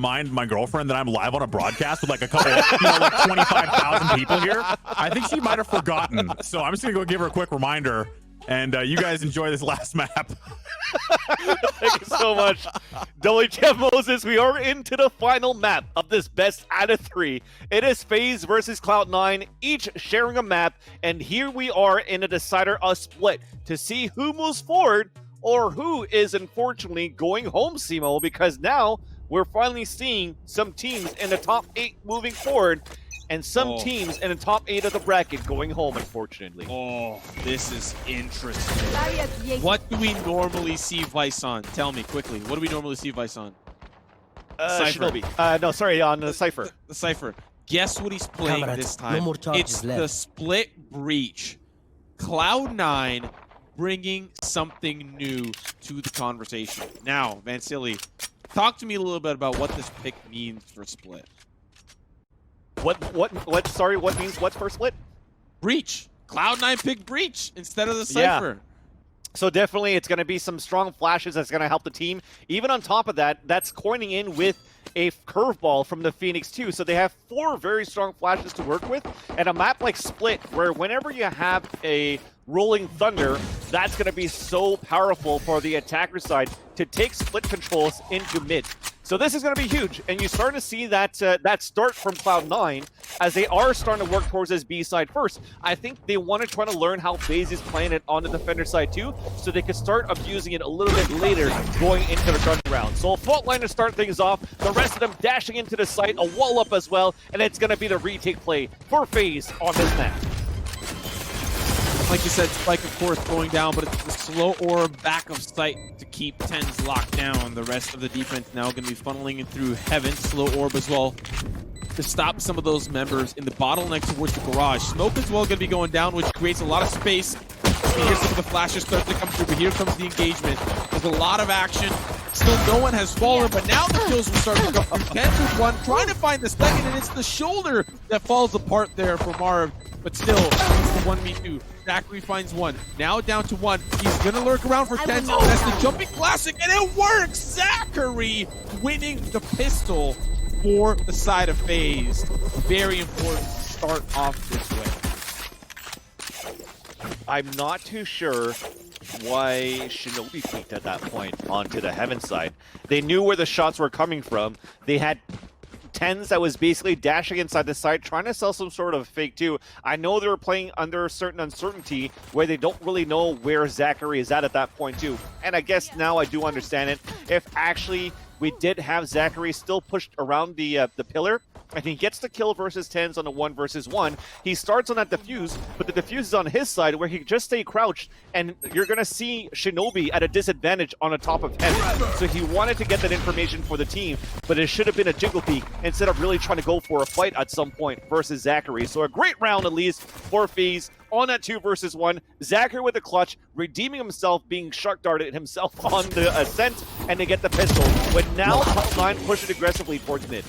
remind my girlfriend that I'm live on a broadcast with like a couple, like 25,000 people here. I think she might have forgotten. So I'm just gonna go give her a quick reminder. And you guys enjoy this last map. Thank you so much, WTF Moses. We are into the final map of this best out of 3. It is Faze versus Cloud9, each sharing a map. And here we are in a decider, a split, to see who moves forward or who is unfortunately going home, Simo, because now we're finally seeing some teams in the top 8 moving forward. And some teams in the top 8 of the bracket going home, unfortunately. Oh, this is interesting. What do we normally see Vice on? Tell me quickly. What do we normally see Vice on? Shinobi. No, sorry, on the Cypher. The Cypher. Guess what he's playing this time? It's the split breach. Cloud9 bringing something new to the conversation. Now, Vansili, talk to me a little bit about what this pick means for split. Sorry, what means what's for split? Breach. Cloud9 pick breach instead of the Cypher. Yeah. So definitely it's going to be some strong flashes that's going to help the team. Even on top of that, that's coining in with a curveball from the Phoenix too. So they have 4 very strong flashes to work with. And a map like Split, where whenever you have a rolling thunder, that's going to be so powerful for the attacker side to take split controls into mid. So this is going to be huge, and you're starting to see that that start from Cloud9 as they are starting to work towards this B side first. I think they want to try to learn how Faze is playing it on the defender side too, so they can start abusing it a little bit later going into the run round. So a fault line to start things off, the rest of them dashing into the site, a wall up as well, and it's going to be the retake play for Faze on this map. Like you said, Spike, of course, going down, but it's the slow orb back of sight to keep TenZ locked down. The rest of the defense now going to be funneling it through Heaven. Slow orb as well to stop some of those members in the bottleneck towards the garage. Smoke as well going to be going down, which creates a lot of space. You hear some of the flashes start to come through, but here comes the engagement. There's a lot of action. Still no one has fallen, but now the kills will start to come through. TenZ with one, trying to find the second, and it's the shoulder that falls apart there for Marved. But still, it's the 1v2. ZachaREEE finds one. Now down to 1. He's going to lurk around for TenZ. That's the jumping classic, and it works! ZachaREEE winning the pistol for the side of Faze. Very important to start off this way. I'm not too sure why Shinobi peeked at that point onto the Heaven side. They knew where the shots were coming from. They had TenZ that was basically dashing inside the site, trying to sell some sort of fake too. I know they were playing under a certain uncertainty where they don't really know where ZachaREEE is at that point too. And I guess now I do understand it. If actually we did have ZachaREEE still pushed around the pillar, and he gets the kill versus TenZ on the 1 versus 1. He starts on that defuse, but the defuse is on his side where he can just stay crouched, and you're going to see Shinobi at a disadvantage on the top of Heaven. So he wanted to get that information for the team, but it should have been a jiggle peek instead of really trying to go for a fight at some point versus ZachaREEE. So a great round at least for Faze on that 2 versus 1. ZachaREEE with a clutch, redeeming himself, being shark darted himself on the ascent, and they get the pistol. But now Cloud9 pushes aggressively towards mid.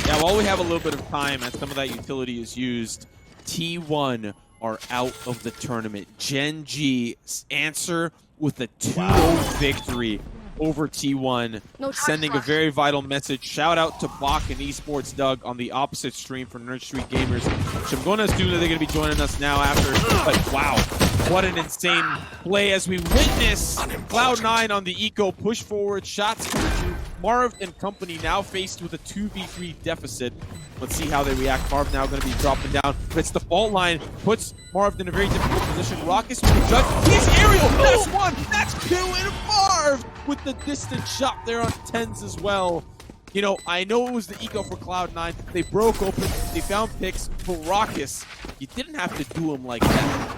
Yeah, while we have a little bit of time and some of that utility is used, T1 are out of the tournament. Gen G answer with a 2-0 victory over T1, sending a very vital message. Shout out to Bach and Esports Doug on the opposite stream for Nerd Street Gamers, which I'm going to assume that they're going to be joining us now after. But wow, what an insane play as we witness Cloud9 on the eco push forward, shots into Marved and company now faced with a 2v3 deficit. Let's see how they react. Marved now going to be dropping down, but it's the fault line, puts Marved in a very difficult position. rawkus with the judge. He's aerial. That's 1. That's 2. And Marved with the distant shot there on TenZ as well. You know, I know it was the eco for Cloud9. They broke open. They found picks for rawkus. You didn't have to do him like that.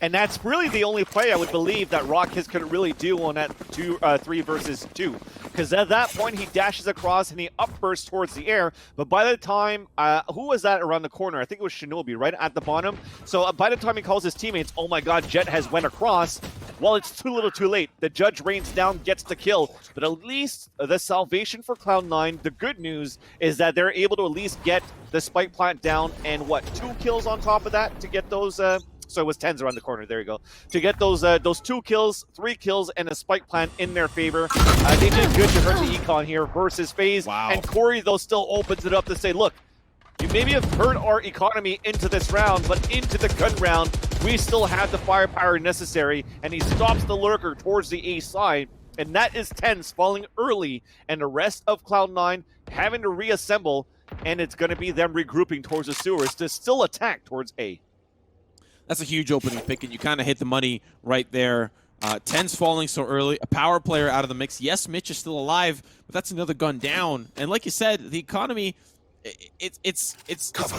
And that's really the only play I would believe that rawkus could really do on that 3 versus 2. Because at that point, he dashes across and he upbursts towards the air. But by the time, who was that around the corner? I think it was Shinobi, right at the bottom. So by the time he calls his teammates, oh my god, Jett has went across. Well, it's too little too late. The judge rains down, gets the kill. But at least the salvation for Cloud9, the good news is that they're able to at least get the spike plant down and what, 2 kills on top of that to get those So it was TenZ around the corner. There you go. To get those 2 kills, 3 kills, and a spike plant in their favor. They did good to hurt the econ here versus Faze. Wow. And Corey, though, still opens it up to say, look, you maybe have hurt our economy into this round, but into the gun round, we still have the firepower necessary. And he stops the lurker towards the A side. And that is TenZ falling early, and the rest of Cloud9 having to reassemble. And it's going to be them regrouping towards the sewers to still attack towards A. That's a huge opening pick, and you kind of hit the money right there. TenZ falling so early, a power player out of the mix. Yes, Mitch is still alive, but that's another gun down. And like you said, the economy, it's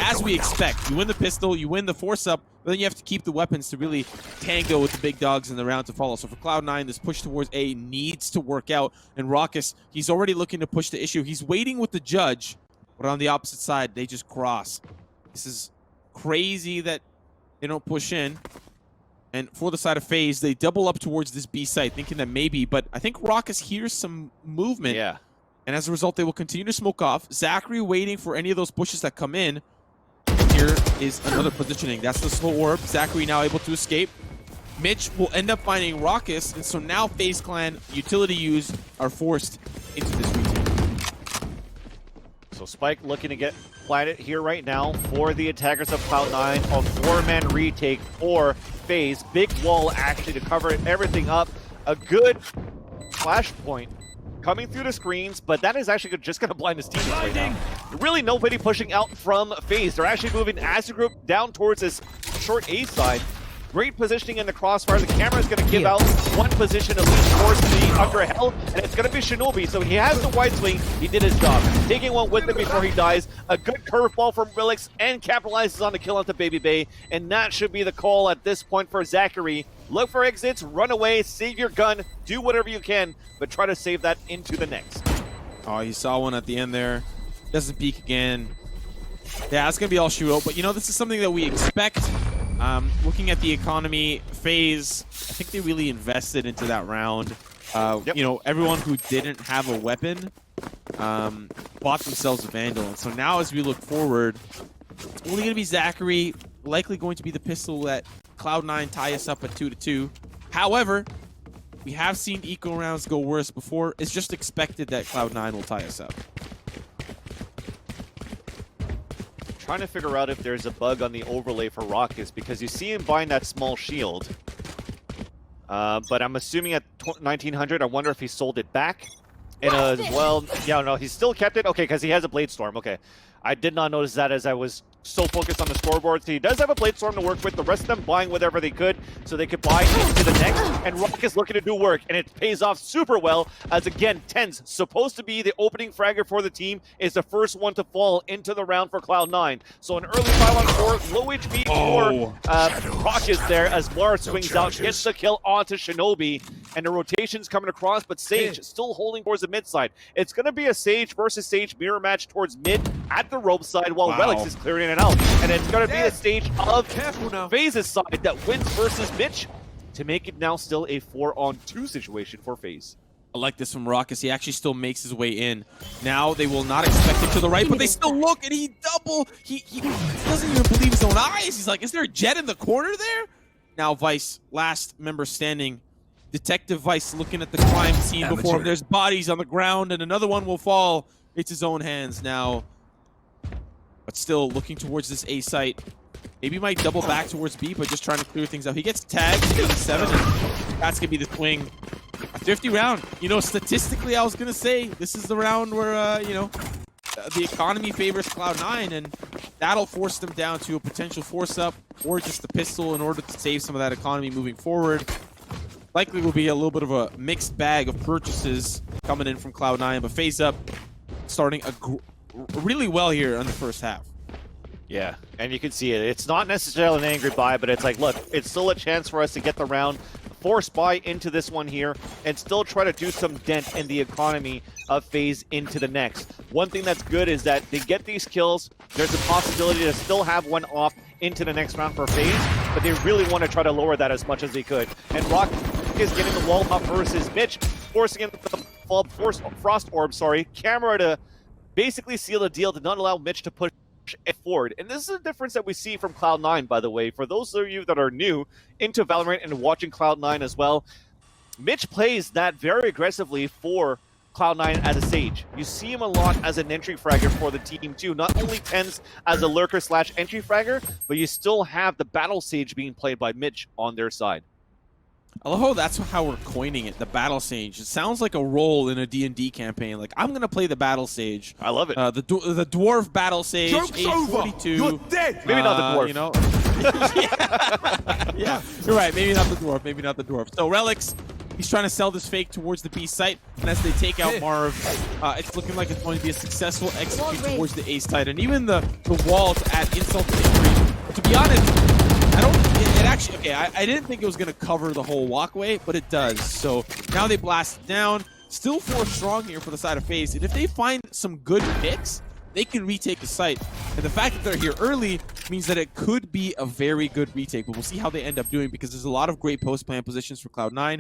as we expect. You win the pistol, you win the force up, but then you have to keep the weapons to really tango with the big dogs in the round to follow. So for Cloud9, this push towards A needs to work out. And rawkus, he's already looking to push the issue. He's waiting with the judge, but on the opposite side, they just cross. This is crazy that they don't push in. And for the side of Faze, they double up towards this B site, thinking that maybe, but I think rawkus hears some movement. Yeah. And as a result, they will continue to smoke off. ZachaREEE waiting for any of those pushes that come in. And here is another positioning. That's the slow orb. ZachaREEE now able to escape. Mitch will end up finding rawkus, and so now Faze Clan utility use are forced into this region. So Spike looking to get planted here right now for the attackers of Cloud9. A 4-man retake for Faze. Big wall actually to cover everything up. A good flashpoint coming through the screens, but that is actually just going to blind his teammates right now. Really nobody pushing out from Faze. They're actually moving as a group down towards this short A side. Great positioning in the crossfire. The camera is going to give out one position at least towards the under hell, and it's going to be shinobi. So he has the wide swing. He did his job. Taking one with him before he dies. A good curveball from Relyks and capitalizes on the kill onto babybay, and that should be the call at this point for ZachaREEE. Look for exits, run away, save your gun, do whatever you can, but try to save that into the next. Oh, he saw one at the end there. Doesn't peek again. Yeah, it's going to be all shootout, but you know, this is something that we expect. Looking at the economy, Faze, I think they really invested into that round. You know, everyone who didn't have a weapon bought themselves a Vandal. And so now as we look forward, it's only going to be ZachaREEE, likely going to be the pistol that Cloud9 tie us up at 2-2. However, we have seen eco rounds go worse before. It's just expected that Cloud9 will tie us up. Trying to figure out if there's a bug on the overlay for rawkus, because you see him buying that small shield. But I'm assuming at 1900, I wonder if he sold it back. And well, yeah, no, he still kept it. Okay, because he has a Blade Storm. Okay, I did not notice that as I was so focused on the scoreboard. So he does have a Blade Storm to work with. The rest of them buying whatever they could so they could buy into the next. And rawkus looking to do work, and it pays off super well. As again, TenZ, supposed to be the opening fragger for the team, is the first one to fall into the round for Cloud9. So an early 5-on-4, low HP for rawkus there as Mars swings out, gets the kill onto shinobi, and the rotation's coming across, but Sage still holding towards the mid side. It's going to be a Sage versus Sage mirror match towards mid at the rope side while Relyks is clearing in and out. And it's going to be the stage of Faze's side that wins versus Mitch to make it now still a 4-on-2 situation for Faze. I like this from rawkus. He actually still makes his way in. Now they will not expect him to the right, but they still look, and he double. He doesn't even believe his own eyes. He's like, is there a Jett in the corner there? Now Vice, last member standing. Detective Vice looking at the crime scene before him. There's bodies on the ground, and another one will fall. It's his own hands now. But still looking towards this A site. Maybe he might double back towards B, but just trying to clear things out. He gets tagged, 7, and that's going to be the swing. A 50 round. You know, statistically, I was going to say, this is the round where, you know, the economy favors Cloud9, and that'll force them down to a potential force-up or just the pistol in order to save some of that economy moving forward. Likely will be a little bit of a mixed bag of purchases coming in from Cloud9, but Faze up starting really well here in the first half. Yeah, and you can see it. It's not necessarily an angry buy, but it's like, look, it's still a chance for us to get the round, force buy into this one here, and still try to do some dent in the economy of Faze into the next. One thing that's good is that they get these kills. There's a possibility to still have one off into the next round for Faze, but they really want to try to lower that as much as they could. And Rock is getting the wall up versus Mitch, forcing him the Frost Orb, camera to basically seal the deal, to not allow Mitch to push a forward. And this is a difference that we see from Cloud9, by the way. For those of you that are new into Valorant and watching Cloud9 as well, Mitch plays that very aggressively for Cloud9 as a Sage. You see him a lot as an entry fragger for the team too. Not only TenZ as a lurker / entry fragger, but you still have the Battle Sage being played by Mitch on their side. I love how that's how we're coining it, the Battle Sage. It sounds like a role in a D&D campaign. Like, I'm going to play the Battle Sage. I love it. The Dwarf Battle Sage, Joke's age over. 42. You're dead. Maybe not the Dwarf. You know? yeah, you're right. Maybe not the Dwarf. Maybe not the Dwarf. So, Relyks, he's trying to sell this fake towards the B site. And as they take out Marved, it's looking like it's going to be a successful execution towards the A site. And even the wall to add insult to injury. To be honest, I don't. It actually. Okay, I didn't think it was going to cover the whole walkway, but it does. So now they blast it down. Still 4 strong here for the side of Faze. And if they find some good picks, they can retake the site. And the fact that they're here early means that it could be a very good retake. But we'll see how they end up doing because there's a lot of great post-plan positions for Cloud9.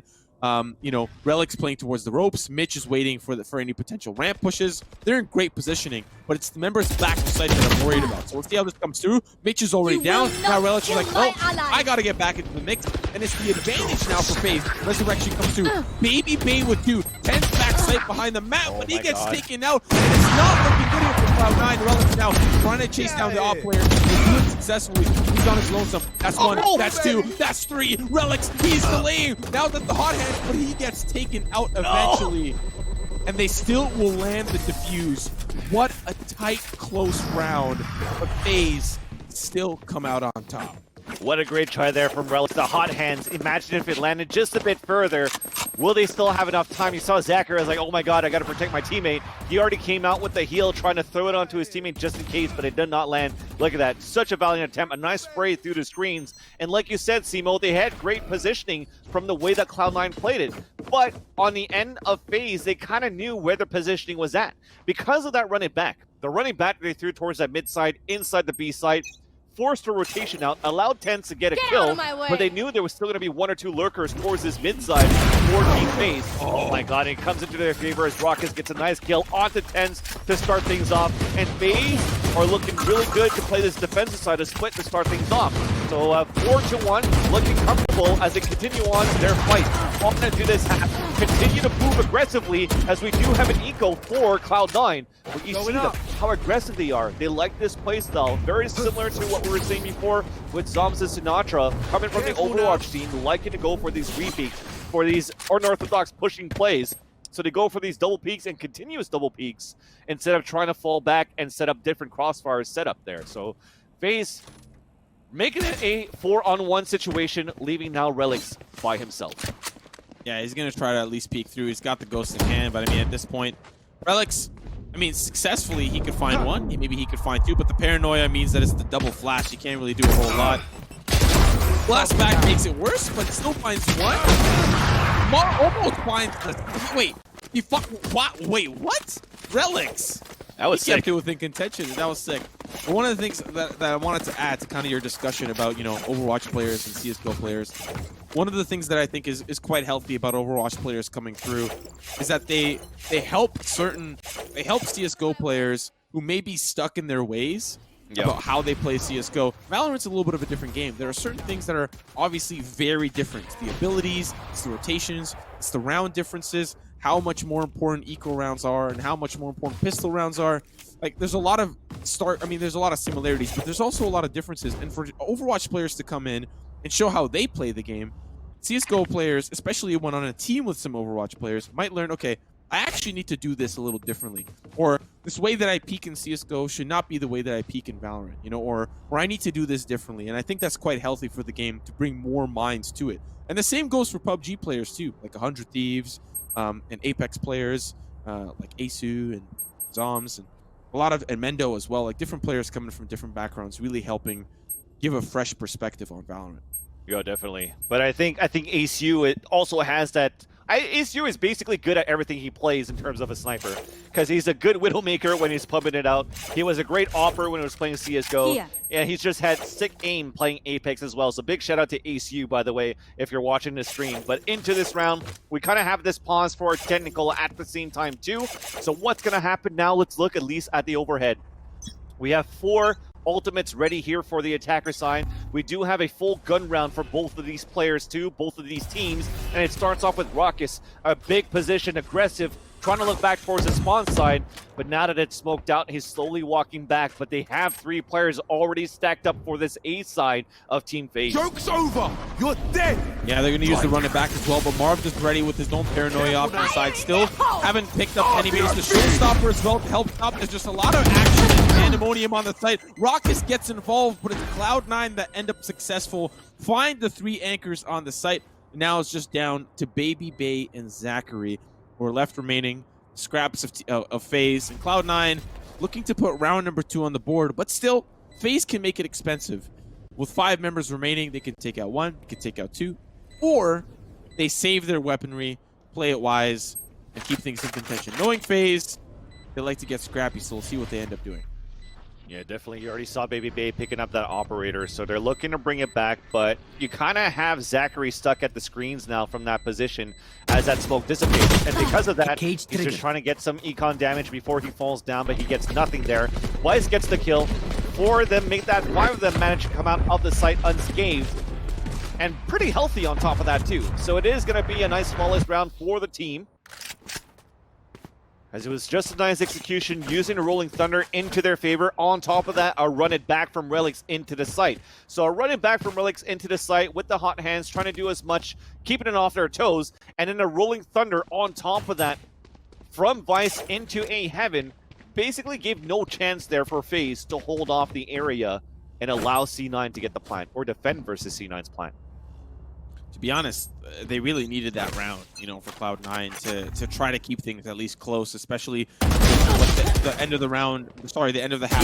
You know, Relyks playing towards the ropes. Mitch is waiting for any potential ramp pushes. They're in great positioning, but it's the members back of site that I'm worried about. So we'll see how this comes through. Mitch is already down. Now Relyks is like, oh, I got to get back into the mix. And it's the advantage now for Faze. Resurrection comes through. babybay with 2. TenZ back site behind the map, but he gets taken out. And it's not looking good here for Cloud9. Relyks now trying to chase down the off player. He's doing it successfully. He's on his lonesome. That's 1. That's 2. That's 3. Relyks, he's delaying. Now that the hot hand, but he gets taken out eventually. And they still will land the defuse. What a tight, close round. But Faze still come out on top. What a great try there from Relyks. The hot hands. Imagine if it landed just a bit further. Will they still have enough time? You saw ZachaREEE was like, oh my god, I got to protect my teammate. He already came out with the heal, trying to throw it onto his teammate just in case, but it did not land. Look at that. Such a valiant attempt. A nice spray through the screens. And like you said, Simo, they had great positioning from the way that Cloud9 played it. But on the end of Faze, they kind of knew where the positioning was at. Because of that running back. The running back they threw towards that mid side, inside the B side, forced a rotation out, allowed TenZ to get a kill, but they knew there was still going to be 1 or 2 lurkers towards this mid side for Team Faze. Oh my god, it comes into their favor as rawkus gets a nice kill onto TenZ to start things off, and Faze are looking really good to play this defensive side, a split to start things off. So 4-1, looking comfortable as they continue on their fight. Want to do this, continue to move aggressively as we do have an eco for Cloud9. But you see how aggressive they are. They like this playstyle, very similar to what we were saying before with Zoms and Sinatra, coming from the Overwatch team, liking to go for these repeats, for these unorthodox pushing plays. So they go for these double peaks and continuous double peaks instead of trying to fall back and set up different crossfires set up there. So Faze making it a 4-on-1 situation, leaving now Relyks by himself. Yeah, he's going to try to at least peek through. He's got the ghost in hand, but I mean, at this point, Relyks, I mean, successfully, he could find 1. Maybe he could find 2, but the paranoia means that it's the double flash. He can't really do a whole lot. Blast back makes it worse, but still finds 1. Almost finds the... Wait, he what? Wait, what? Relyks. That was he sick. kept it within contention. That was sick. But one of the things that I wanted to add to kind of your discussion about, you know, Overwatch players and CSGO players, one of the things that I think is quite healthy about Overwatch players coming through is that they help CSGO players who may be stuck in their ways about how they play CSGO. Valorant's a little bit of a different game. There are certain things that are obviously very different. It's the abilities, it's the rotations, it's the round differences, how much more important eco rounds are and how much more important pistol rounds are. Like, there's a lot of there's a lot of similarities, but there's also a lot of differences. And for Overwatch players to come in and show how they play the game, CSGO players, especially when on a team with some Overwatch players, might learn, okay, I actually need to do this a little differently. Or this way that I peek in CSGO should not be the way that I peek in Valorant, you know, or I need to do this differently. And I think that's quite healthy for the game to bring more minds to it. And the same goes for PUBG players too, like 100 Thieves and Apex players, like Asu and Zoms and a lot of, and Mendo as well, like different players coming from different backgrounds, really helping give a fresh perspective on Valorant. Yeah, definitely. But I think ACU, it also has that. ACU is basically good at everything he plays in terms of a sniper, because he's a good Widowmaker when he's pumping it out. He was a great Opper when he was playing CSGO, and he's just had sick aim playing Apex as well. So big shout out to ACU, by the way, if you're watching this stream. But into this round, we kind of have this pause for technical at the same time too. So what's going to happen now? Let's look at least at the overhead. We have 4 Ultimates ready here for the attacker side. We do have a full gun round for both of these players too, both of these teams, and it starts off with rawkus, a big position, aggressive, trying to look back towards the spawn side, but now that it's smoked out, he's slowly walking back, but they have 3 players already stacked up for this A side of Team Faze. Joke's over! You're dead! Yeah, they're going to use the run it back as well, but Marved is ready with his own paranoia off to the side. Still haven't picked up any base. The showstopper as well to help stop. There's just a lot of action and pandemonium on the site. rawkus gets involved, but it's Cloud9 that end up successful. Find the 3 anchors on the site. Now it's just down to babybay and ZachaREEE, who are left remaining. Scraps of Faze, and Cloud9 looking to put round number 2 on the board, but still, Faze can make it expensive. With 5 members remaining, they can take out 1, they can take out 2, or they save their weaponry, play it wise, and keep things in contention. Knowing Faze, they like to get scrappy, so we'll see what they end up doing. Yeah, definitely. You already saw babybay picking up that operator, so they're looking to bring it back, but you kind of have ZachaREEE stuck at the screens now from that position as that smoke dissipates. And because of that, he's just trying to get some econ damage before he falls down, but he gets nothing there. Weiss gets the kill. 4 of them make that. 5 of them manage to come out of the site unscathed. And pretty healthy on top of that, too. So it is going to be a nice flawless round for the team, as it was just a nice execution using a Rolling Thunder into their favor. On top of that, a run it back from Relyks into the site. So a run it back from Relyks into the site with the hot hands, trying to do as much, keeping it off their toes, and then a Rolling Thunder on top of that from Weiss into a Heaven. Basically gave no chance there for Faze to hold off the area and allow C9 to get the plant, or defend versus C9's plant. To be honest, they really needed that round, you know, for Cloud9 to try to keep things at least close, especially with the end of the round, sorry, the end of the half.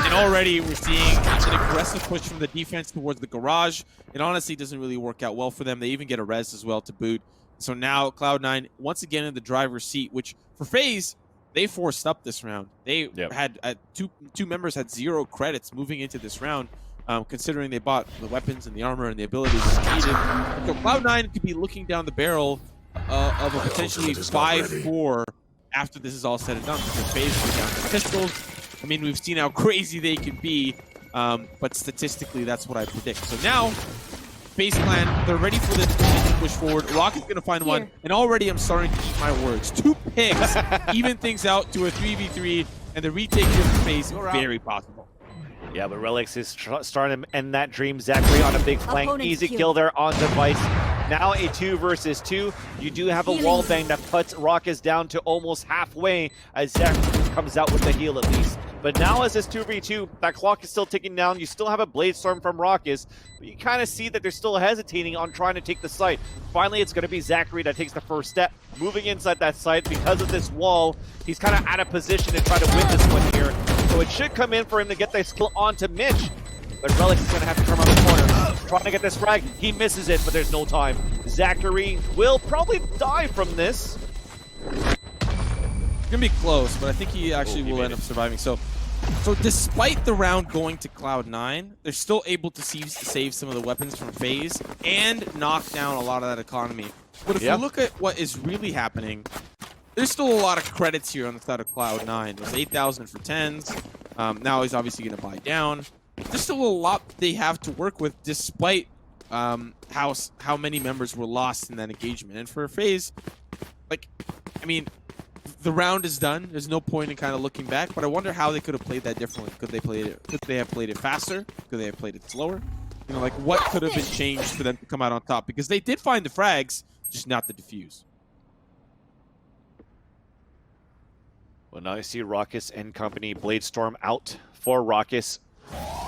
And already we're seeing an aggressive push from the defense towards the garage. It honestly doesn't really work out well for them. They even get a res as well to boot. So now Cloud9 once again in the driver's seat, which for Faze, they forced up this round. They had two members had 0 credits moving into this round. Considering they bought the weapons and the armor and the abilities needed. So Cloud9 could be looking down the barrel of a potentially 5-4 after this is all said and done. Because Faze went down to pistols. I mean, we've seen how crazy they can be, but statistically, that's what I predict. So now, Faze Clan, they're ready for this to push forward. rawkus is going to find one, and already I'm starting to eat my words. 2 picks even things out to a 3v3, and the retake here for Faze is very possible. Yeah, but Relyks is starting to end that dream. ZachaREEE on a big flank. Easy kill there on device. Now a 2 versus 2. You do have a wall bang that puts rawkus down to almost halfway as ZachaREEE comes out with the heal at least. But now as this 2v2, that clock is still ticking down. You still have a blade storm from rawkus, but you kind of see that they're still hesitating on trying to take the site. Finally, it's going to be ZachaREEE that takes the first step, moving inside that site because of this wall. He's kind of out of position to try to win this one here. So it should come in for him to get this kill onto Mitch. But Relyks is going to have to come around the corner. Trying to get this frag. He misses it, but there's no time. ZachaREEE will probably die from this. It's going to be close, but I think he actually will end up surviving. So despite the round going to Cloud9, they're still able to save some of the weapons from Faze and knock down a lot of that economy. But if you look at what is really happening, there's still a lot of credits here on the side of Cloud9. There's 8,000 for TenZ. Now he's obviously going to buy down. There's still a lot they have to work with, despite how many members were lost in that engagement. And for Faze, like, I mean, the round is done. There's no point in kind of looking back. But I wonder how they could have played that differently. Could they have played it faster? Could they have played it slower? You know, like, what could have been changed for them to come out on top? Because they did find the frags, just not the defuse. Well, now you see rawkus and company. Bladestorm out for rawkus,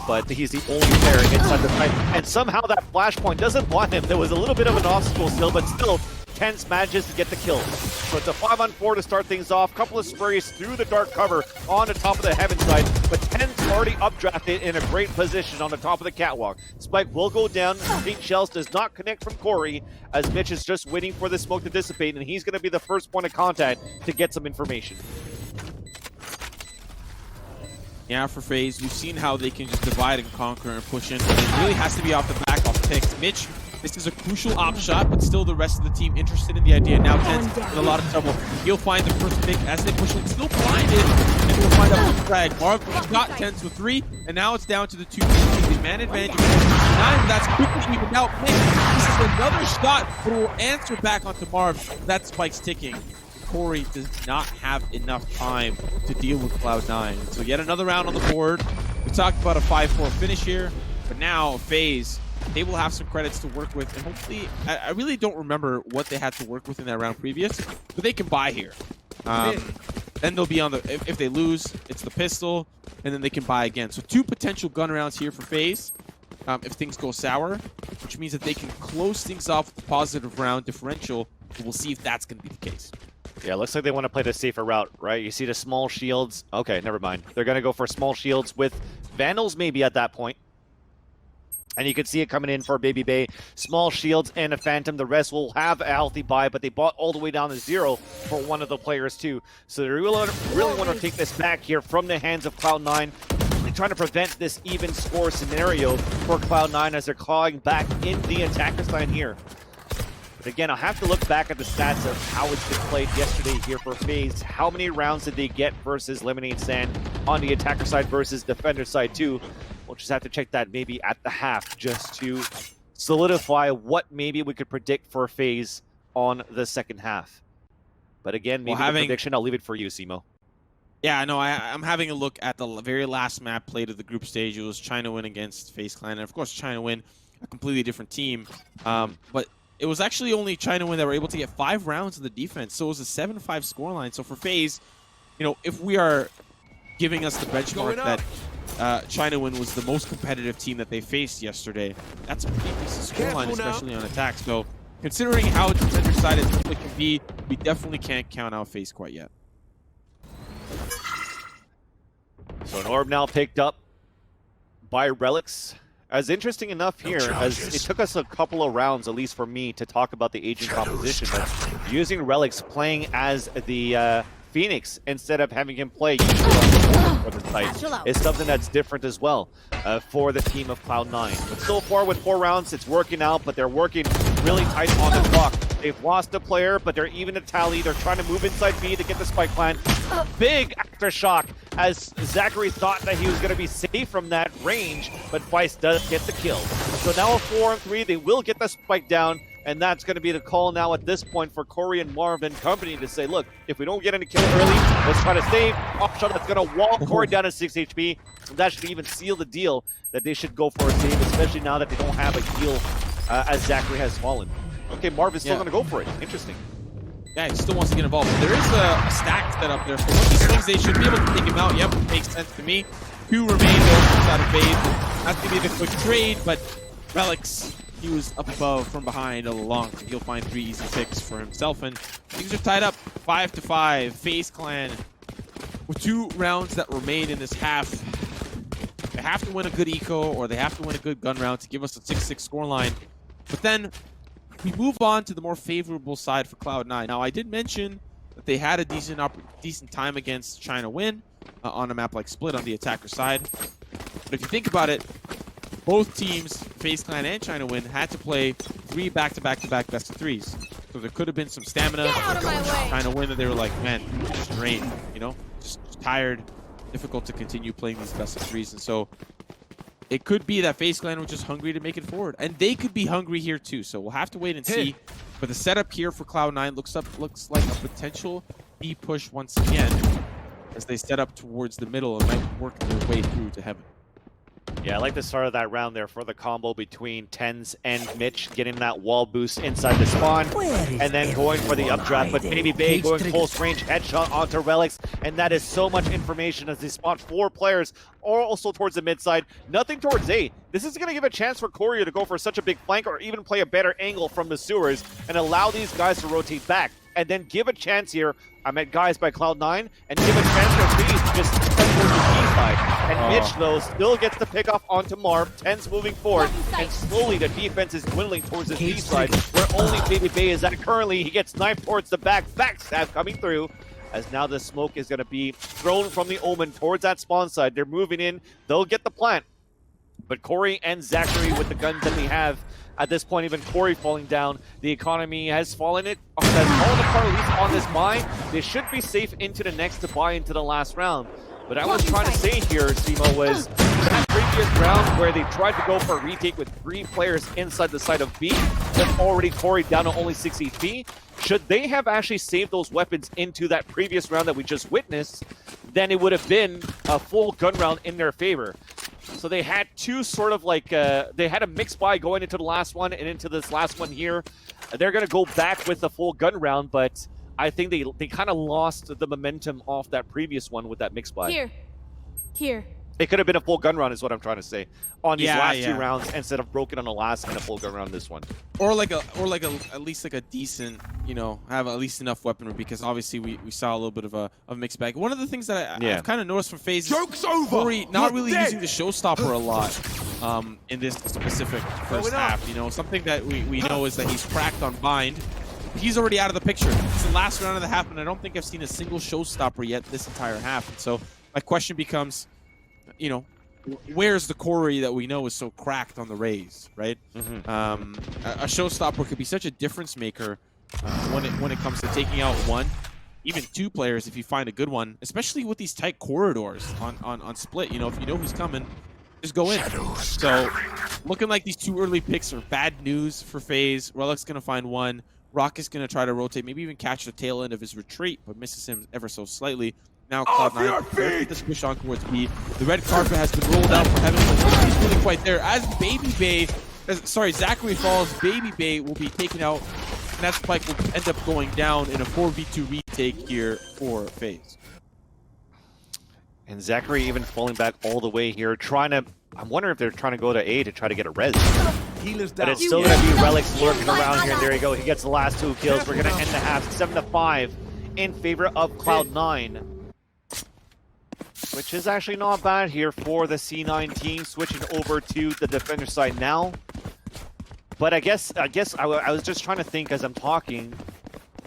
but he's the only player inside the fight. And somehow that flashpoint doesn't want him. There was a little bit of an obstacle still, but still, TenZ manages to get the kill. So it's a 5-on-4 to start things off. Couple of sprays through the dark cover on the top of the heaven side, but TenZ already updrafted in a great position on the top of the catwalk. Spike will go down. Pink Shells does not connect from Corey, as Mitch is just waiting for the smoke to dissipate, and he's going to be the first point of contact to get some information. Yeah, for Faze, we've seen how they can just divide and conquer and push in. It really has to be off the back off picks. Mitch This is a crucial op shot, but still the rest of the team interested in the idea. Now TenZ in a lot of trouble. He'll find the first pick as they push him. Still blinded, and we'll find out the frag. Marved got TenZ with 3, and now it's down to the 2 teams. Man advantage of 9, but that's quickly evened out. This is another shot, but will answer back onto Marved. That spike's ticking. Corey does not have enough time to deal with Cloud9. So yet another round on the board. We talked about a 5-4 finish here, but now Faze, they will have some credits to work with, and hopefully, I really don't remember what they had to work with in that round previous, but they can buy here. Then they'll be on the, if they lose, it's the pistol, and then they can buy again. So 2 potential gun rounds here for Faze, if things go sour, which means that they can close things off with a positive round differential, and we'll see if that's going to be the case. Yeah, looks like they want to play the safer route, right? You see the small shields. Okay, never mind. They're going to go for small shields with Vandals maybe at that point. And you can see it coming in for babybay. Small shields and a Phantom. The rest will have a healthy buy, but they bought all the way down to 0 for one of the players too. So they really want to take this back here from the hands of Cloud9. They're trying to prevent this even score scenario for Cloud9 as they're clawing back in the attacker's line here. But again, I'll have to look back at the stats of how it's been played yesterday here for Faze. How many rounds did they get versus Lemonade Sand on the attacker side versus defender side too? We'll just have to check that maybe at the half just to solidify what maybe we could predict for Faze on the second half. But again, maybe the prediction, I'll leave it for you, Simo. Yeah, no, I'm having a look at the very last map played of the group stage. It was China Win against Faze Clan. And of course, China Win, a completely different team. But it was actually only China Win that were able to get 5 rounds of the defense. So it was a 7-5 scoreline. So for Faze, you know, if we are giving us the benchmark that China Win was the most competitive team that they faced yesterday, that's a pretty decent scoreline, especially on attack. So considering how defender-sided it can be, we definitely can't count out Faze quite yet. So an orb now picked up by Relyks. As interesting enough here, as it took us a couple of rounds, at least for me, to talk about the agent composition, but using Relyks playing as the Phoenix instead of having him play for the site is something that's different as well for the team of Cloud9. But so far with 4 rounds, it's working out, but they're working really tight on the clock. They've lost a player, but they're even a tally. They're trying to move inside B to get the spike plant. Big aftershock as ZachaREEE thought that he was going to be safe from that range, but Feist does get the kill. So now a 4-on-3, they will get the spike down, and that's going to be the call now at this point for Corey and Marved and company to say, look, if we don't get any kills early, let's try to save. Opshot that's going to wall Corey down to 6 HP. And that should even seal the deal that they should go for a save, especially now that they don't have a heal as ZachaREEE has fallen. Okay, Marved is still going to go for it. Interesting. Yeah, he still wants to get involved. But there is a stack set up there. So once he swings, they should be able to take him out. Yep, makes sense to me. 2 remain outside of Faze. That's going to be the quick trade, but Relyks, he was up above from behind all along. So he'll find 3 easy picks for himself. And things are tied up 5-5. Faze Clan with 2 rounds that remain in this half. They have to win a good eco, or they have to win a good gun round to give us a 6-6 scoreline. But then we move on to the more favorable side for Cloud9. Now, I did mention that they had a decent time against China Win on a map like Split on the attacker side. But if you think about it, both teams, Faze Clan and China Win, had to play 3 back-to-back-to-back best-of-3s. So there could have been some stamina. China Win that they were like, man, just drained, you know? Just tired, difficult to continue playing these best-of-3s. And so it could be that Faze Clan was just hungry to make it forward. And they could be hungry here too, so we'll have to wait and see. But the setup here for Cloud9 looks like a potential B push once again as they set up towards the middle and might work their way through to heaven. Yeah, I like the start of that round there for the combo between TenZ and Mitch, getting that wall boost inside the spawn, and then going for the updraft. But babybay going close range headshot onto Relyks, and that is so much information as they spot 4 players, or also towards the mid side. Nothing towards A. This is going to give a chance for Courier to go for such a big flank, or even play a better angle from the sewers, and allow these guys to rotate back. And then give a chance here, I'm at guys by Cloud9, and give a chance for Faze to just step towards the B side. And Mitch, though, still gets the pick off onto Marved. TenZ moving forward, and slowly the defense is dwindling towards his B side, where only babybay is at currently. He gets knifed towards the back, backstab coming through, as now the smoke is going to be thrown from the Omen towards that spawn side. They're moving in, they'll get the plant. But Corey and ZachaREEE with the guns that they have, At this point, even Corey falling down. The economy has fallen apart, at least on this buy. They should be safe into the next to buy into the last round. But I was trying to say here, Simo, was that previous round where they tried to go for a retake with 3 players inside the side of B, with already Corey down to only 6 HP. Should they have actually saved those weapons into that previous round that we just witnessed, then it would have been a full gun round in their favor. So they had two sort of like, they had a mixed buy going into the last one and into this last one here. They're going to go back with a full gun round, but I think they kind of lost the momentum off that previous one with that mixed buy. Here. It could have been a full gun round is what I'm trying to say on these last 2 yeah. rounds instead of broken on the last and a full gun round this one. Or at least like a decent, you know, have at least enough weaponry, because obviously we saw a little bit of a mixed bag. One of the things that I've kind of noticed from Faze Joke's over. Corey not really You're using the showstopper a lot in this specific first half. You know, something that we know is that he's cracked on bind. He's already out of the picture. It's the last round of the half, and I don't think I've seen a single showstopper yet this entire half. And so my question becomes, you know, where's the Corey that we know is so cracked on the Raze, right? A showstopper could be such a difference maker when it comes to taking out 1, even 2 players if you find a good one, especially with these tight corridors on split. You know, if you know who's coming, just go in. So looking like these 2 early picks are bad news for Faze. Relyks gonna find 1. rawkus gonna try to rotate, maybe even catch the tail end of his retreat, but misses him ever so slightly. Now Cloud9 get this push on towards B. The red carpet has been rolled out for Heaven, but he's really quite there. As ZachaREEE falls, babybay will be taken out, and that spike will end up going down in a 4v2 retake here for Faze. And ZachaREEE even falling back all the way here, trying to, I'm wondering if they're trying to go to A to try to get a res. But it's still going to be Relyks lurking around here, and there you go. He gets the last 2 kills. We're going to end the half 7-5 in favor of Cloud9. Which is actually not bad here for the C9 team, switching over to the defender side now. But I guess I was just trying to think as I'm talking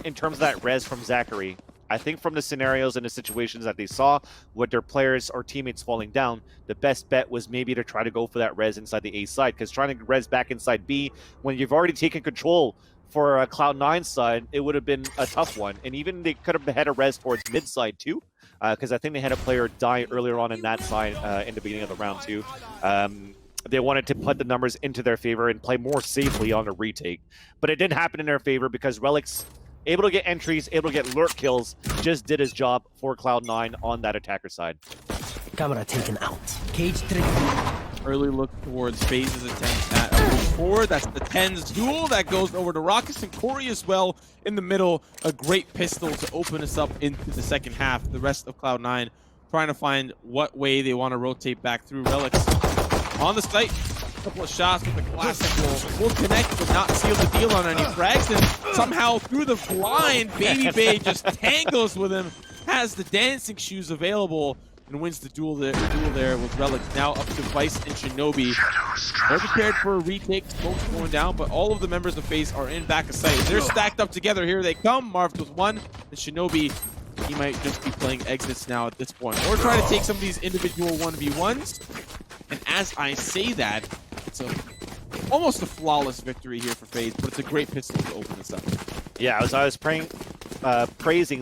in terms of that res from ZachaREEE. I think from the scenarios and the situations that they saw with their players or teammates falling down, the best bet was maybe to try to go for that res inside the A side, because trying to res back inside B when you've already taken control for Cloud9 side, it would have been a tough one. And even they could have had a res towards mid side too, because I think they had a player die earlier on in that side in the beginning of the round too. They wanted to put the numbers into their favor and play more safely on the retake. But it didn't happen in their favor because Relyks, able to get entries, able to get lurk kills, just did his job for Cloud9 on that attacker side. Camera taken out. Cage trigger. Early look towards Faze's attempt at a push forward. That's the TenZ duel that goes over to rawkus and Corey as well in the middle. A great pistol to open us up into the second half. The rest of Cloud9 trying to find what way they want to rotate back through. Relyks on the site. A couple of shots with the classic will connect but not seal the deal on any frags. And somehow through the blind, babybay just tangles with him, has the dancing shoes available, and wins the duel there with Relyks. Now up to Vice and shinobi. They're prepared for a retake. Smoke's going down, but all of the members of Faze are in back of sight. They're stacked up together. Here they come. Marved with 1. And shinobi, he might just be playing exits now at this point, or trying to take some of these individual 1v1s. And as I say that, it's almost a flawless victory here for Faze, but it's a great pistol to open this up. Yeah, I was praising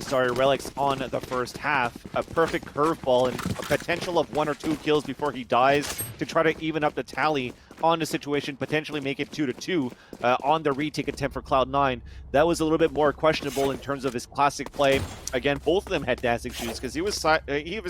Relyks on the first half. A perfect curveball and a potential of 1 or 2 kills before he dies to try to even up the tally on the situation, potentially make it 2-2 on the retake attempt for Cloud9. That was a little bit more questionable in terms of his classic play. Again, both of them had dancing shoes because he was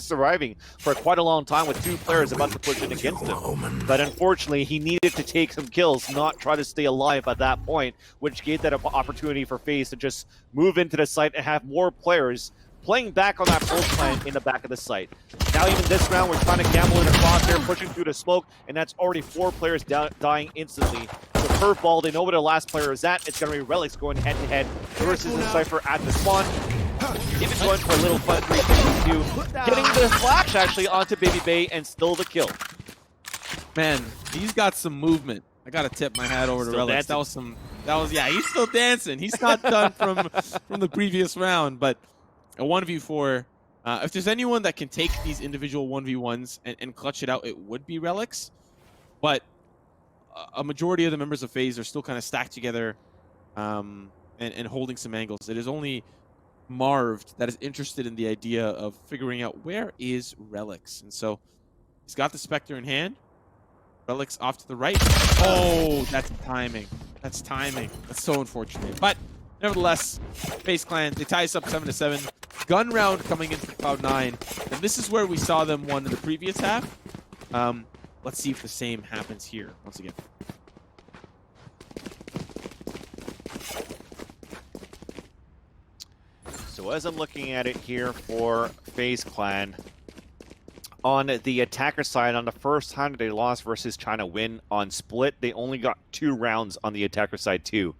surviving for quite a long time with 2 players about to push in against him. But unfortunately, he needed to take some kills, not try to stay alive at that point, which gave that opportunity for Faze to just move into the site and have more players playing back on that Faze Clan in the back of the site. Now even this round, we're trying to gamble in across there, pushing through the smoke, and that's already 4 players dying instantly. The curveball, they know where the last player is at. It's going to be Relyks going head-to-head versus the Cypher at the spawn. Even going for a little fun 3-2, getting the flash actually onto babybay and still the kill. Man, he's got some movement. I got to tip my hat over to Relyks. Yeah, he's still dancing. He's not done from the previous round, but a 1v4. If there's anyone that can take these individual 1v1s and clutch it out, it would be Relyks. But a majority of the members of Faze are still kind of stacked together and holding some angles. It is only Marved that is interested in the idea of figuring out where is Relyks. And so he's got the Spectre in hand. Relyks off to the right. Oh, that's timing. That's timing. That's so unfortunate. But nevertheless, Faze Clan, they tie us up 7-7. Gun round coming in for Cloud9. And this is where we saw them won in the previous half. Let's see if the same happens here once again. So as I'm looking at it here for Faze Clan, on the attacker side, on the first time that they lost versus China win on split, they only got 2 rounds on the attacker side too.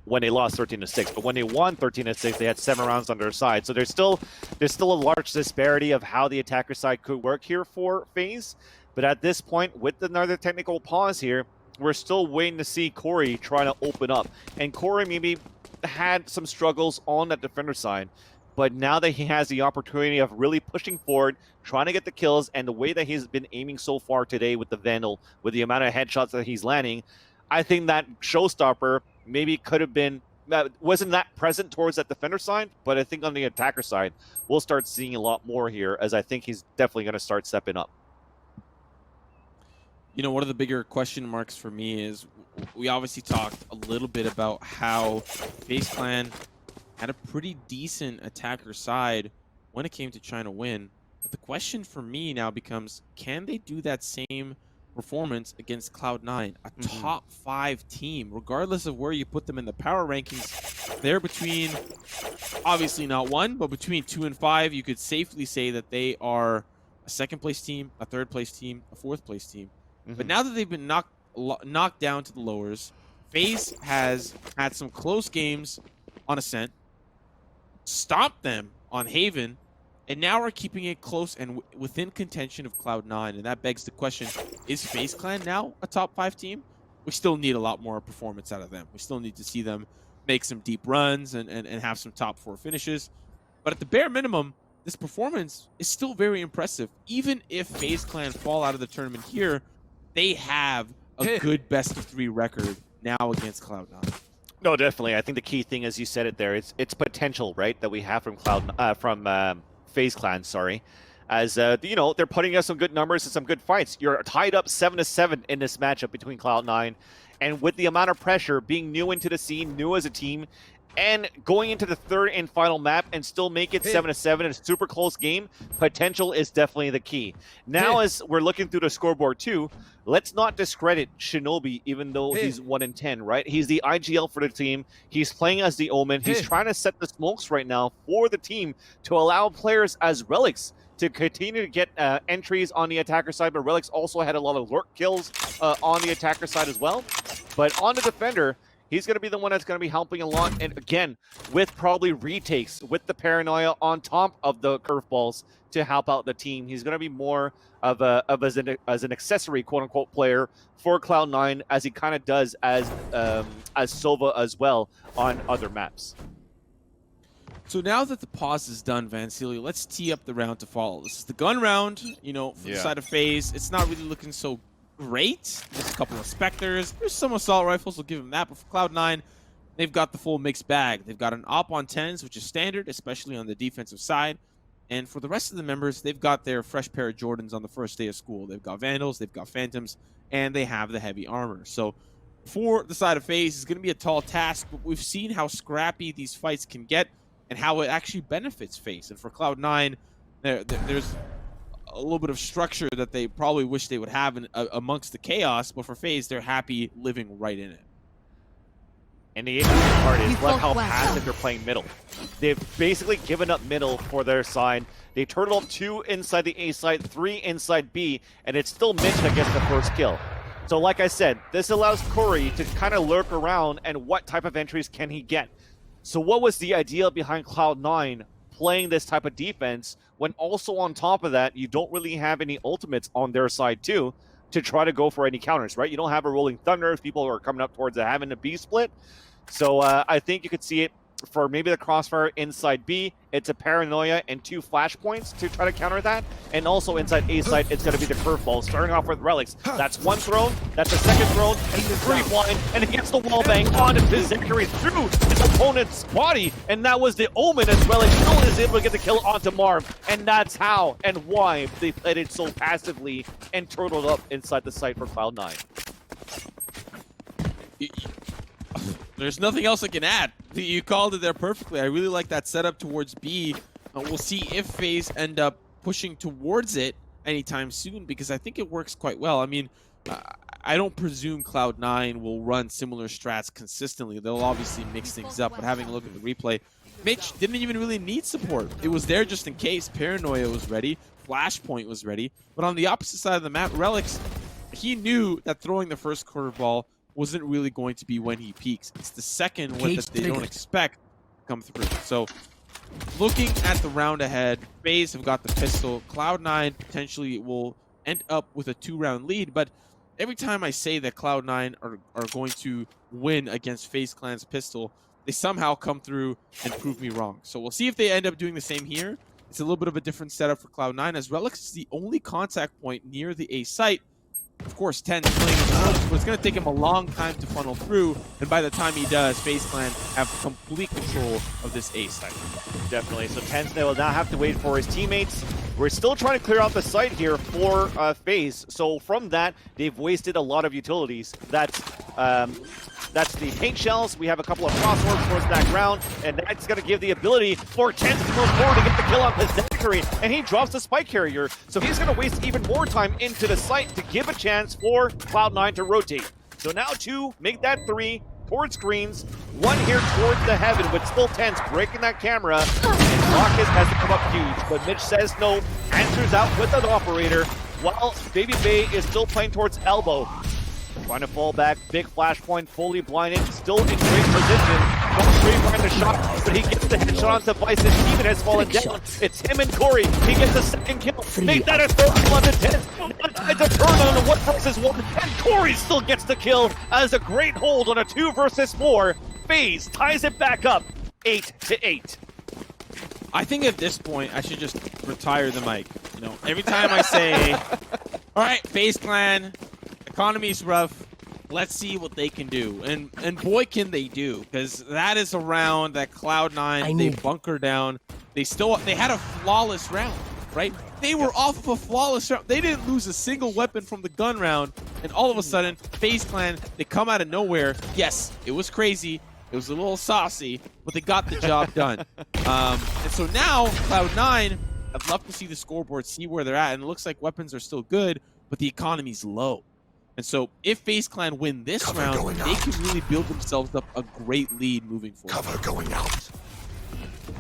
When they lost 13-6, but when they won 13-6, they had 7 rounds on their side. So there's still a large disparity of how the attacker side could work here for Faze. But at this point, with another technical pause here, we're still waiting to see Corey trying to open up. And Corey maybe had some struggles on that defender side, but now that he has the opportunity of really pushing forward, trying to get the kills, and the way that he's been aiming so far today with the Vandal, with the amount of headshots that he's landing, I think that showstopper maybe could have been, wasn't that present towards that defender side, but I think on the attacker side, we'll start seeing a lot more here, as I think he's definitely going to start stepping up. You know, one of the bigger question marks for me is, we obviously talked a little bit about how Faze Clan had a pretty decent attacker side when it came to trying to win. But the question for me now becomes, can they do that same performance against Cloud9, a top 5 team, regardless of where you put them in the power rankings? They're between, obviously not 1, but between 2 and 5. You could safely say that they are a 2nd place team, a 3rd place team, a 4th place team. But now that they've been knocked down to the lowers, Faze has had some close games on Ascent, stomped them on Haven, and now are keeping it close and within contention of Cloud9. And that begs the question, is Faze Clan now a top 5 team? We still need a lot more performance out of them. We still need to see them make some deep runs and have some top 4 finishes. But at the bare minimum, this performance is still very impressive. Even if Faze Clan fall out of the tournament here, they have a good best-of-3 record now against Cloud9. No, definitely. I think the key thing, as you said it there, it's potential, right, that we have from Faze Clan, sorry. As you know, they're putting us some good numbers and some good fights. You're tied up 7-7 in this matchup between Cloud9, and with the amount of pressure, being new into the scene, new as a team, and going into the 3rd and final map and still make it 7-7 in a super close game, potential is definitely the key. Now, as we're looking through the scoreboard too, let's not discredit Shinobi, even though he's 1-10, right? He's the IGL for the team. He's playing as the Omen. He's trying to set the smokes right now for the team to allow players as Relyks to continue to get entries on the attacker side, but Relyks also had a lot of lurk kills on the attacker side as well. But on the defender, he's going to be the one that's going to be helping a lot. And again, with probably retakes, with the paranoia on top of the curveballs to help out the team, he's going to be more of as an accessory, quote unquote, player for Cloud9, as he kind of does as Sova as well on other maps. So now that the pause is done, Vancilio, let's tee up the round to follow. This is the gun round, you know, from the side of Faze. It's not really looking so great. There's a couple of Spectres. There's some assault rifles. We'll give them that. But for Cloud9, they've got the full mixed bag. They've got an op on TenZ, which is standard, especially on the defensive side. And for the rest of the members, they've got their fresh pair of Jordans on the first day of school. They've got Vandals, they've got Phantoms, and they have the heavy armor. So for the side of Faze, it's going to be a tall task, but we've seen how scrappy these fights can get and how it actually benefits Faze. And for Cloud9, there's a little bit of structure that they probably wish they would have amongst the chaos, but for Faze, they're happy living right in it. And the interesting part is, look how passive they're playing middle. They've basically given up middle for their side. They turtle up 2 inside the A side, 3 inside B, and it's still Mitch that gets the first kill. So like I said, this allows Corey to kind of lurk around and what type of entries can he get. So what was the idea behind Cloud9 playing this type of defense when also on top of that, you don't really have any ultimates on their side too to try to go for any counters, right? You don't have a rolling thunder if people are coming up towards having a B split. So I think you could see it for maybe the crossfire inside B, it's a paranoia and 2 flashpoints to try to counter that. And also inside A side, it's going to be the curveball. Starting off with Relyks. That's 1 thrown, that's a 2nd thrown, and he's 3 blind, and he gets the wall bang on his ZachaREEE through his opponent's body. And that was the Omen as Relyks still is able to get the kill onto Marved. And that's how and why they played it so passively and turtled up inside the site for Cloud9. There's nothing else I can add. You called it there perfectly. I really like that setup towards B. We'll see if Faze end up pushing towards it anytime soon, because I think it works quite well. I mean, I don't presume Cloud9 will run similar strats consistently. They'll obviously mix things up, but having a look at the replay, Mitch didn't even really need support. It was there just in case. Paranoia was ready. Flashpoint was ready. But on the opposite side of the map, Relyks, he knew that throwing the first curveball wasn't really going to be when he peaks. It's the second one that they don't expect to come through. So looking at the round ahead, Faze have got the pistol. Cloud9 potentially will end up with a 2-round lead, but every time I say that Cloud9 are going to win against Faze Clan's pistol, they somehow come through and prove me wrong. So we'll see if they end up doing the same here. It's a little bit of a different setup for Cloud9, as Relyks is the only contact point near the A site. Of course, TenZ playing in the front, but it's going to take him a long time to funnel through, and by the time he does, Faze Clan have complete control of this A site. Definitely. So TenZ will now have to wait for his teammates. We're still trying to clear out the site here for Faze. So from that, they've wasted a lot of utilities. That's the paint shells. We have a couple of crossworks towards that ground, and that's going to give the ability for TenZ to move forward to get the kill on his ZachaREEE, and he drops the spike carrier. So he's going to waste even more time into the site to give a chance for Cloud9 to rotate. So now 2, make that 3 towards screens, 1 here towards the heaven, with still TenZ breaking that camera, and rawkus has to come up huge, but Mitch says no, answers out with an operator, while babybay is still playing towards elbow. Trying to fall back, big flashpoint, fully blinded, still in great position. Going straight behind the shot, but he gets the headshot onto Vice. His teammate has fallen down. It's him and Corey. He gets a 2nd kill. Make that a 3rd kill on the 10th. Now it's a turn on a 1 versus 1, and Corey still gets the kill as a great hold on a 2 versus 4. Faze ties it back up, 8-8. I think at this point, I should just retire the mic. You know, every time I say, all right, Faze Clan, economy's rough, let's see what they can do. And boy, can they do, because that is a round that Cloud9, they bunker down. They had a flawless round, right? They were off of a flawless round. They didn't lose a single weapon from the gun round, and all of a sudden, Faze Clan, they come out of nowhere. Yes, it was crazy. It was a little saucy, but they got the job done. And so now, Cloud9, I'd love to see the scoreboard, see where they're at, and it looks like weapons are still good, but the economy's low. And so if Faze Clan win this round, they can really build themselves up a great lead moving forward. Cover going out.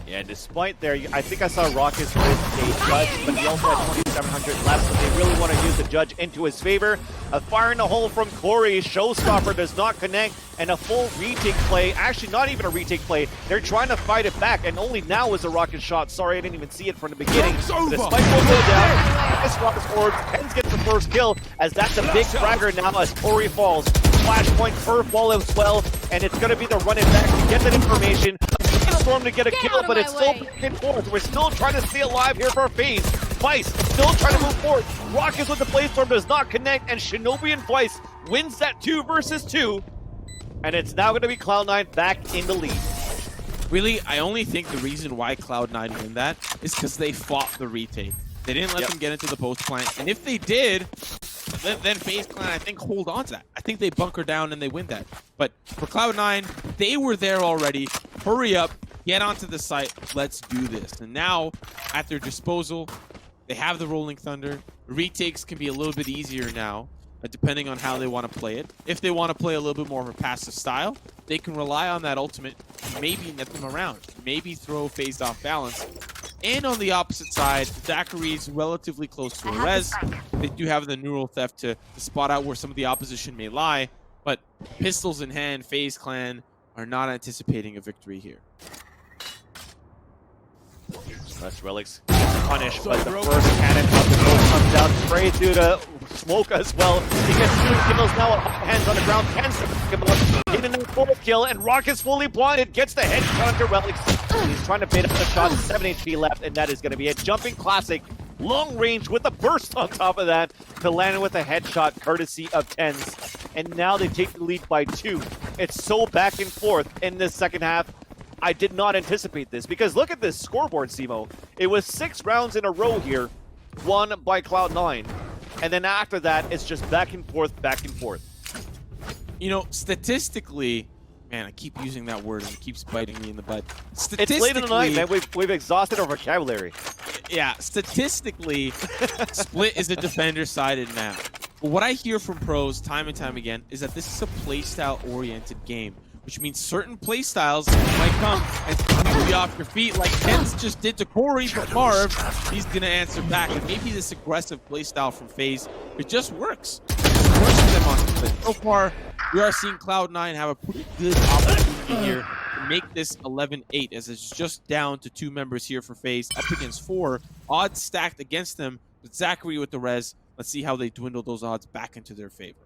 Yeah, despite there, I think I saw rawkus with a judge, but he also had 2,700 left, so they really want to use the judge into his favor. A fire in the hole from Corey. Showstopper does not connect, and a full retake play. Actually, not even a retake play. They're trying to fight it back, and only now is a rawkus shot. Sorry, I didn't even see it from the beginning. The spike will go down. This rawkus forward. TenZ gets the first kill, as that's a big fragger now as Corey falls. Flashpoint, curveball as well, and it's going to be the run it back to get that information. Storm to get a kill, but it's still back and forth. We're still trying to stay alive here for Faze. Vice still trying to move forward. rawkus with the play storm does not connect, and shinobi and Vice wins that 2 versus 2. And it's now going to be Cloud9 back in the lead. Really, I only think the reason why Cloud9 win that is because they fought the retake. They didn't let them get into the post plant, and if they did, then Faze Clan, I think, hold on to that. I think they bunker down and they win that. But for Cloud9, they were there already. Hurry up, get onto the site, let's do this. And now, at their disposal, they have the Rolling Thunder. Retakes can be a little bit easier now, depending on how they want to play it. If they want to play a little bit more of a passive style, they can rely on that ultimate, maybe net them around, maybe throw Faze off balance. And on the opposite side, ZachaREEE's relatively close to a res. They do have the neural theft to spot out where some of the opposition may lie, but pistols in hand, Faze Clan are not anticipating a victory here. That's Relyks punished, but the first cannon of the goal comes down, sprayed through the smoke as well. He gets 2 kills now, hands on the ground, TenZ him up. in the fourth kill, and rawkus fully blinded, gets the headshot onto Relyks. He's trying to bait up the shot, 7 HP left, and that is going to be it. Jumping classic, long range with a burst on top of that to land with a headshot courtesy of TenZ. And now they take the lead by 2. It's so back and forth in this second half. I did not anticipate this because look at this scoreboard, Simo. It was 6 rounds in a row here, won by Cloud9. And then after that, it's just back and forth, back and forth. You know, statistically, man, I keep using that word and it keeps biting me in the butt. It's late in the night, man. We've exhausted our vocabulary. Yeah, statistically, Split is a defender-sided map. But what I hear from pros time and time again is that this is a playstyle-oriented game, which means certain playstyles might come and sweep you off your feet like TenZ just did to Corey, but Marved, he's going to answer back. And maybe this aggressive playstyle from Faze, it just works. It just works for them on Split. So far, we are seeing Cloud9 have a pretty good opportunity here to make this 11-8, as it's just down to 2 members here for Faze, up against 4. Odds stacked against them, with ZachaREEE with the res. Let's see how they dwindle those odds back into their favor.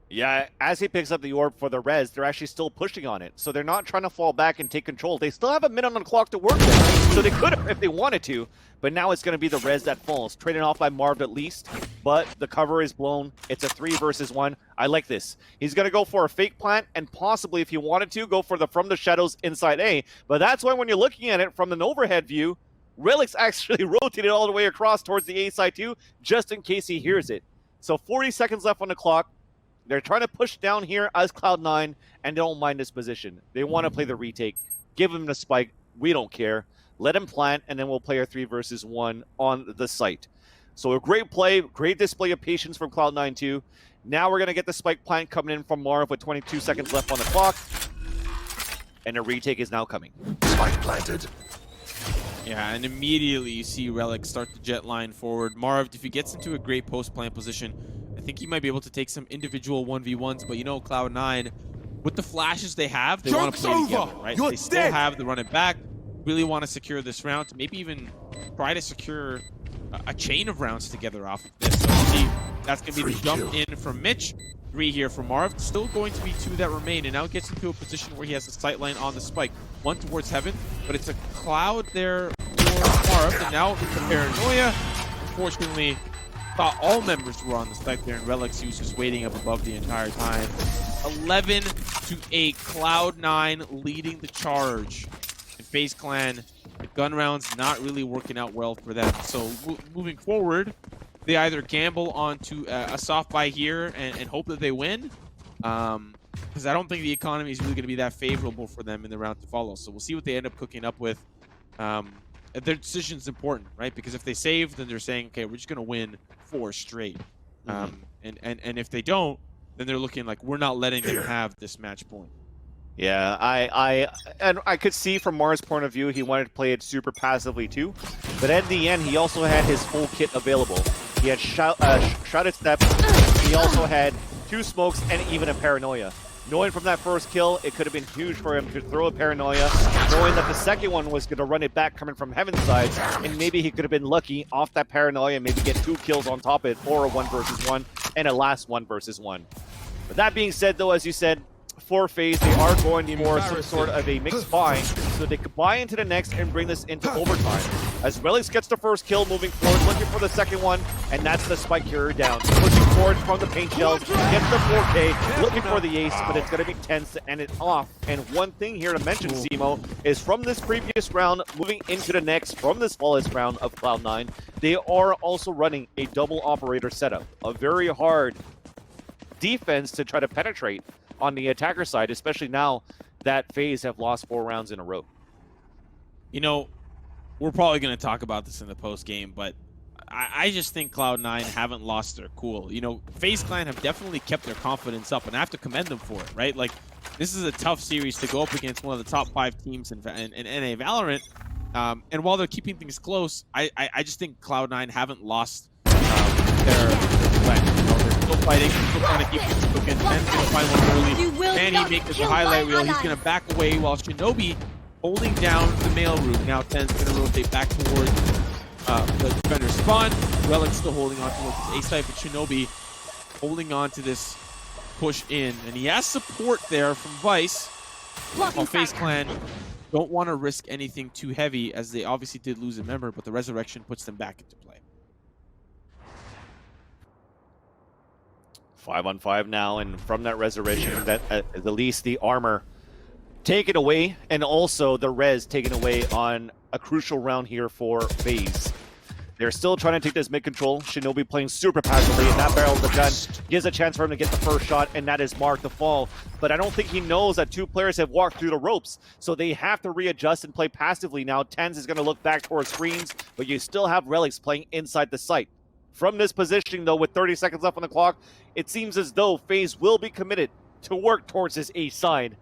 Yeah, as he picks up the orb for the res, they're actually still pushing on it. So they're not trying to fall back and take control. They still have a minute on the clock to work with, so they could have if they wanted to. But now it's going to be the res that falls. Traded off by Marved at least, but the cover is blown. It's a 3 versus 1. I like this. He's going to go for a fake plant and possibly, if he wanted to, go for the from the shadows inside A. But that's why when you're looking at it from an overhead view, Relyks actually rotated all the way across towards the A side too, just in case he hears it. So 40 seconds left on the clock. They're trying to push down here as Cloud9, and they don't mind this position. They want to play the retake. Give him the spike. We don't care. Let him plant, and then we'll play our 3 versus 1 on the site. So a great play, great display of patience from Cloud9 too. Now we're going to get the spike plant coming in from Marv with 22 seconds left on the clock. And a retake is now coming. Spike planted. Yeah, and immediately you see Relyks start the jet line forward. Marved, if he gets into a great post-plant position, I think he might be able to take some individual 1v1s, but you know Cloud9, with the flashes they have, they want to play together, right? They still have the run it back, really want to secure this round, to maybe even try to secure a chain of rounds together off of this. So we'll see, that's going to be the jump in from Mitch. 3 here from Marved. Still going to be 2 that remain, and now gets into a position where he has a sight line on the spike. 1 towards heaven, but it's a cloud there for Marved, and now it's a paranoia. Unfortunately, thought all members were on the spike there, and Relyks, he was just waiting up above the entire time. 11-8, Cloud9 leading the charge. And Faze Clan, the gun rounds not really working out well for them. So moving forward, they either gamble onto a soft buy here and hope that they win, because I don't think the economy is really going to be that favorable for them in the round to follow. So we'll see what they end up cooking up with. Their decision's important, right? Because if they save, then they're saying, okay, we're just going to win 4 straight. And if they don't, then they're looking like we're not letting them have this match point. Yeah, I could see from Mars' point of view, he wanted to play it super passively too. But at the end, he also had his full kit available. He had Shrouded Step, he also had 2 smokes and even a Paranoia. Knowing from that first kill, it could have been huge for him to throw a Paranoia, knowing that the second one was going to run it back coming from Heaven's sides, and maybe he could have been lucky off that Paranoia and maybe get 2 kills on top of it, or a 1 versus 1, and a last 1 versus 1. But that being said, though, as you said, for Faze, they are going for some sort of a mixed buy, so they could buy into the next and bring this into overtime. As Relyks gets the first kill, moving forward, looking for the second one, and that's the spike carrier down. Pushing forward from the paint shells, gets the 4K, looking for the ace, but it's going to be TenZ to end it off. And one thing here to mention, Simo, is from this previous round, moving into the next, from this flawless round of Cloud9, they are also running a double operator setup. A very hard defense to try to penetrate on the attacker side, especially now that Faze have lost 4 rounds in a row. You know, we're probably going to talk about this in the post game, but I just think Cloud9 haven't lost their cool. You know, Faze Clan have definitely kept their confidence up, and I have to commend them for it, right? Like, this is a tough series to go up against one of the top 5 teams in NA Valorant, and while they're keeping things close, I just think Cloud9 haven't lost their plan. You know, they're still fighting, still trying to keep things cooking. TenZ going to find one early. Can he make this a highlight reel? He's going to back away while shinobi holding down the mail room. Now TenZ going to rotate back towards the defender's spawn. Relyks still holding on towards his A side, but shinobi holding on to this push in, and he has support there from Vice. While Faze Clan don't want to risk anything too heavy, as they obviously did lose a member, but the resurrection puts them back into play. 5-on-5 now, and from that resurrection, that at least the armor taken away, and also the res taken away on a crucial round here for Faze. They're still trying to take this mid-control. Shinobi playing super passively, and that barrel of the gun gives a chance for him to get the first shot, and that is Mark the fall. But I don't think he knows that two players have walked through the ropes, so they have to readjust and play passively now. TenZ is going to look back towards screens, but you still have Relyks playing inside the site. From this positioning, though, with 30 seconds left on the clock, it seems as though Faze will be committed to work towards his A side.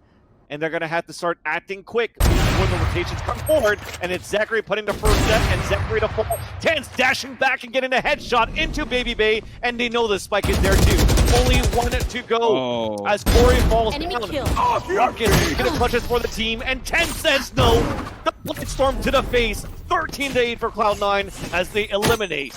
And they're going to have to start acting quick before the rotations come forward. And it's ZachaREEE putting the first step, and ZachaREEE to fall. TenZ dashing back and getting a headshot into babybay, and they know the spike is there too. Only one to go as Corey falls Enemy down. kill. rawkus gonna clutch it for the team, and TenZ says no. The blitz storm to the face. 13-8 for Cloud9 as they eliminate